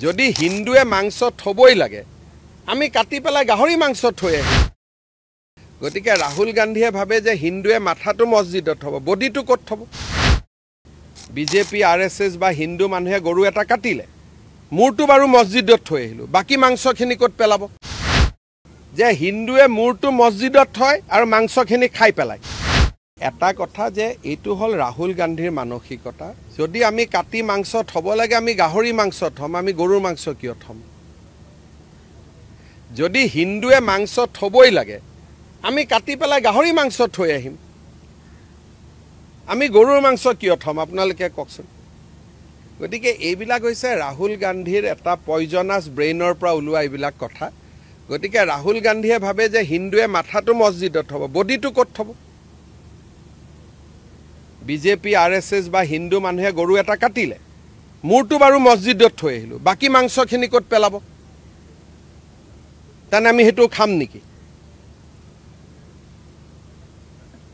যদি হিন্দুৱে মাংস থবই লাগে আমি কাটি পেলাই গাহৰি মাংস থৈ আহিম। গতিকে ৰাহুল গান্ধীয়ে ভাবে যে হিন্দুৱে মাথাটো মছজিদত থব, বডিটো ক'ত থব? বিজেপি আৰএছএছ বা হিন্দু মানুহে গৰু এটা কাটিলে, মূৰটো বাৰু মছজিদত থৈ আহিলো, বাকী মাংসখিনি ক'ত পেলাব? যে হিন্দুৱে মূৰটো মছজিদত থয় আৰু মাংসখিনি খাই পেলায়। এটা কথা যে এইটো হ'ল ৰাহুল গান্ধীৰ মানসিকতা। যদি আমি কাটি মাংস থব লাগে আমি গাহৰি মাংস থম, আমি গৰুৰ মাংস কিয় থম? যদি হিন্দুৱে মাংস থবই লাগে আমি কাটি পেলাই গাহৰি মাংস থৈ আহিম, আমি গৰুৰ মাংস কিয় থম? আপোনালোকে কওকচোন। গতিকে এইবিলাক হৈছে ৰাহুল গান্ধীৰ এটা পয়জনাছ ব্ৰেইনৰ পৰা ওলোৱা এইবিলাক কথা। গতিকে ৰাহুল গান্ধীয়ে ভাবে যে হিন্দুৱে মাথাটো মছজিদত থব, বডিটো ক'ত থব? বিজেপি আৰএছএছ বা হিন্দু মানুহে গৰু এটা কাটিলে, মূৰটো বাৰু মছজিদত থৈ আহিলো, বাকী মাংসখিনি ক'ত পেলাব? তাৰমানে আমি সেইটো খাম নেকি?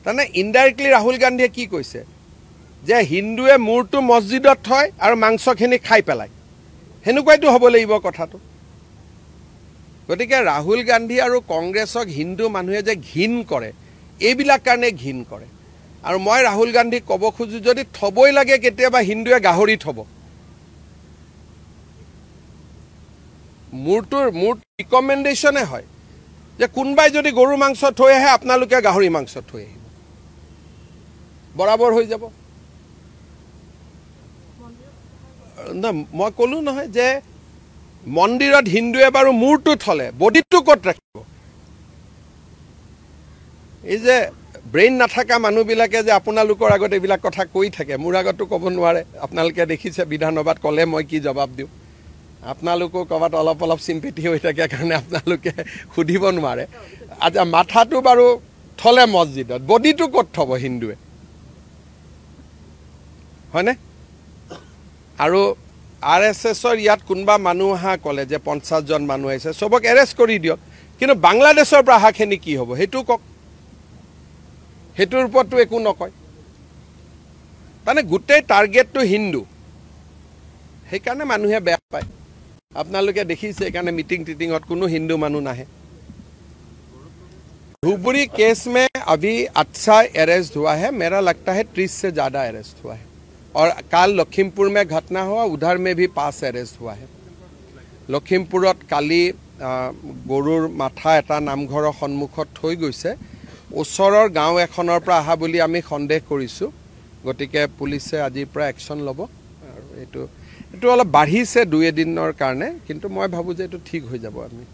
তাৰমানে ইনডাইৰেক্টলি ৰাহুল গান্ধীয়ে কি কৈছে যে হিন্দুৱে মূৰটো মছজিদত থয় আৰু মাংসখিনি খাই পেলায়, সেনেকুৱাইতো হ'ব লাগিব কথাটো। গতিকে ৰাহুল গান্ধী আৰু কংগ্ৰেছক হিন্দু মানুহে যে ঘিণ কৰে, এইবিলাক কাৰণে ঘিণ কৰে। আৰু মই ৰাহুল গান্ধীক ক'ব খোজো যদি থবই লাগে কেতিয়াবা হিন্দুৱে গাহৰি থব। মোৰ ৰিকমেণ্ডেশ্যনে হয় যে কোনোবাই যদি গৰু মাংস থৈ আহে আপোনালোকে গাহৰি মাংস থৈ আহিব, বৰাবৰ হৈ যাব। মই ক'লো নহয় যে মন্দিৰত হিন্দুৱে বাৰু মূৰটো থলে, বডিটো ক'ত ৰাখিব? এই যে ব্ৰেইন নাথাকা মানুহবিলাকে যে আপোনালোকৰ আগত এইবিলাক কথা কৈ থাকে, মোৰ আগতো ক'ব নোৱাৰে। আপোনালোকে দেখিছে বিধানসভাত ক'লে মই কি জবাব দিওঁ। আপোনালোকো ক'ৰবাত অলপ অলপ চিম্পেথি হৈ থাকে কাৰণে আপোনালোকে সুধিব নোৱাৰে। আচ্ছা, মাথাটো বাৰু থলে মছজিদত, বডিটো ক'ত থব হিন্দুৱে? হয়নে? আৰু আৰএছএছৰ ইয়াত কোনোবা মানুহ অহা ক'লে যে 50জন মানুহ আহিছে, চবক এৰেষ্ট কৰি দিয়ক, কিন্তু বাংলাদেশৰ পৰা অহাখিনি কি হ'ব সেইটো কওক। সেইটোৰ ওপৰতো একো নকয়। তাৰমানে গোটেই টাৰ্গেটটো হিন্দু, সেইকাৰণে মানুহে বেয়া পায়। আপোনালোকে দেখিছে সেইকাৰণে মিটিং টিটিঙত কোনো হিন্দু মানুহ নাহে। धुबरी केस में अभी अच्छा अरेस्ट हुआ है, मेरा लगता है 30 से ज़्यादा अरेस्ट हुआ है। और काल लखीमपुर में घटना हुआ, उधर में भी 5 अरेस्ट हुआ है। लखीमपुरत काली गरुर माथा एटा नामघर सन्मुखत थৈ গৈছে, ওচৰৰ গাঁও এখনৰ পৰা আহা বুলি আমি সন্দেহ কৰিছোঁ। গতিকে পুলিচে আজিৰ পৰা একশ্যন ল'ব। আৰু এইটো অলপ বাঢ়িছে 2 এদিনৰ কাৰণে, কিন্তু মই ভাবোঁ যে এইটো ঠিক হৈ যাব। আমি